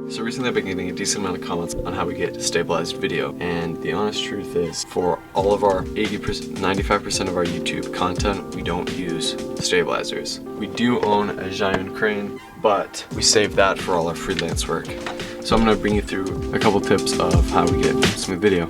So recently I've been getting a decent amount of comments on how we get stabilized video, and the honest truth is for all of our 80%, 95% of our YouTube content, we don't use stabilizers. We do own a giant crane, but we save that for all our freelance work. So I'm going to bring you through a couple tips of how we get smooth video.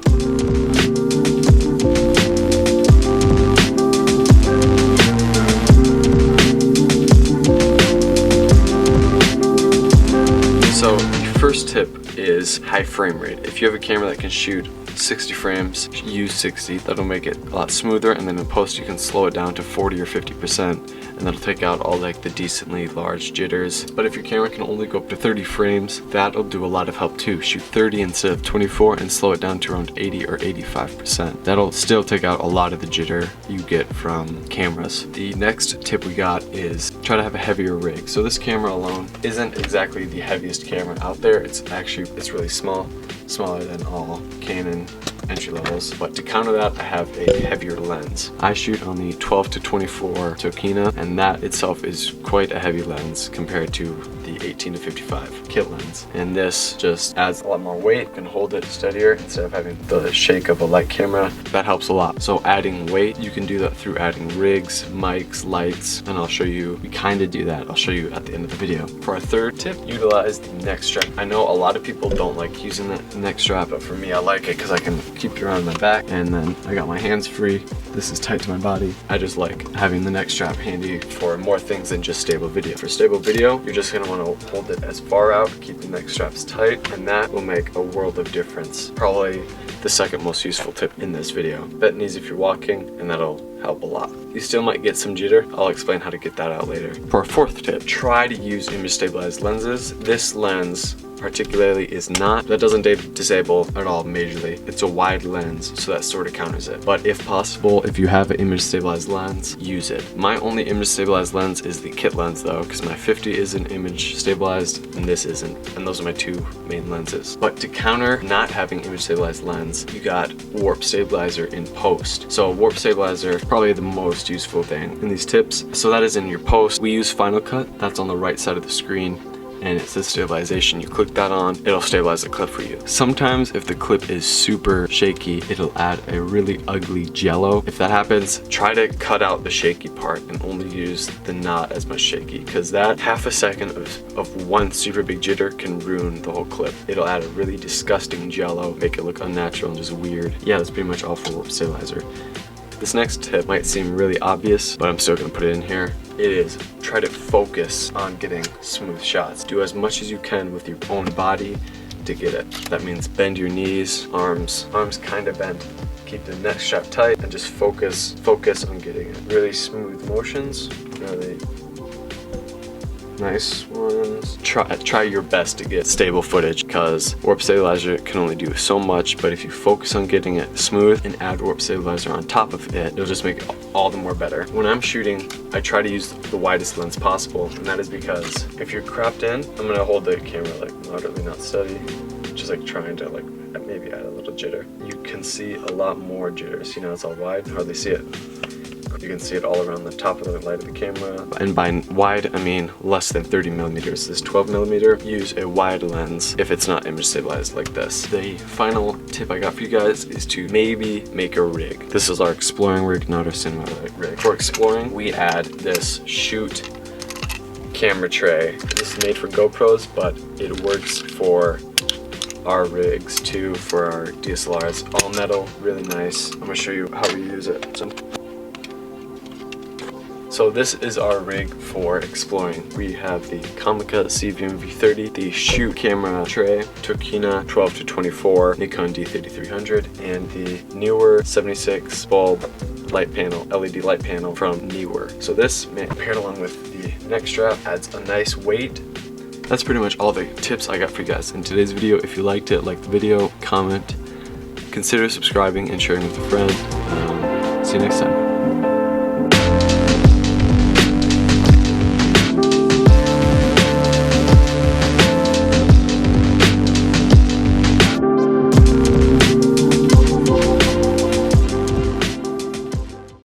So the first tip is high frame rate. If you have a camera that can shoot 60 frames, use 60. That'll make it a lot smoother, and then in post you can slow it down to 40 or 50%, and that'll take out all like the decently large jitters. But if your camera can only go up to 30 frames, that'll do a lot of help too. Shoot 30 instead of 24 and slow it down to around 80 or 85%. That'll still take out a lot of the jitter you get from cameras. The next tip we got is try to have a heavier rig. So this camera alone isn't exactly the heaviest camera out there. It's really small, smaller than all Canon entry levels, but to counter that I have a heavier lens. I shoot on the 12 to 24 Tokina, and that itself is quite a heavy lens compared to the 18 to 55 kit lens, and this just adds a lot more weight. You can hold it steadier instead of having the shake of a light camera. That helps a lot. So adding weight, you can do that through adding rigs, mics, lights, and I'll show you, we kind of do that. I'll show you at the end of the video. For our third tip, utilize the neck strap. I know a lot of people don't like using the neck strap, but for me I like it because I can keep it around my back, and then I got my hands free. This is tight to my body. I just like having the neck strap handy for more things than just stable video. For stable video, you're just going to want to hold it as far out, keep the neck straps tight, and that will make a world of difference. Probably the second most useful tip in this video. Bet knees if you're walking, and that'll help a lot. You still might get some jitter. I'll explain how to get that out later. For our fourth tip, try to use image stabilized lenses. This lens particularly is not, that doesn't disable at all majorly. It's a wide lens, so that sort of counters it. But if possible, if you have an image stabilized lens, use it. My only image stabilized lens is the kit lens though, because my 50 isn't image stabilized and this isn't, and those are my two main lenses. But to counter not having image stabilized lens, you got warp stabilizer in post. So warp stabilizer is probably the most useful thing in these tips. So that is in your post. We use Final Cut. That's on the right side of the screen, and it says stabilization. You click that on, it'll stabilize the clip for you. Sometimes if the clip is super shaky, it'll add a really ugly jello. If that happens, try to cut out the shaky part and only use the not as much shaky, because that half a second of one super big jitter can ruin the whole clip. It'll add a really disgusting jello, make it look unnatural and just weird. Yeah, that's pretty much all for warp stabilizer. This next tip might seem really obvious, but I'm still gonna put it in here. It is try to focus on getting smooth shots. Do as much as you can with your own body to get it. That means bend your knees, arms kind of bent. Keep the neck strap tight and just focus on getting it. Really smooth motions, really nice ones. Try your best to get stable footage, because warp stabilizer can only do so much, but if you focus on getting it smooth and add warp stabilizer on top of it, it'll just make it all the more better. When I'm shooting, I try to use the widest lens possible, and that is because if you're cropped in, I'm gonna hold the camera like moderately not steady, just like trying to like maybe add a little jitter. You can see a lot more jitter. See, now it's all wide, hardly see it. You can see it all around the top of the light of the camera. And by wide, I mean less than 30 millimeters. This 12 millimeter, use a wide lens if it's not image stabilized like this. The final tip I got for you guys is to maybe make a rig. This is our exploring rig, not our cinema rig. For exploring, we add this Shoot camera tray. This is made for GoPros, but it works for our rigs too, for our DSLRs. All metal, really nice. I'm gonna show you how we use it. So this is our rig for exploring. We have the Comica CVM V30, the Shoot camera tray, Tokina 12 to 24, Nikon D3300, and the newer 76 bulb light panel, LED light panel from Newer. So this, paired along with the neck strap, adds a nice weight. That's pretty much all the tips I got for you guys in today's video. If you liked it, like the video, comment, consider subscribing and sharing with a friend. See you next time.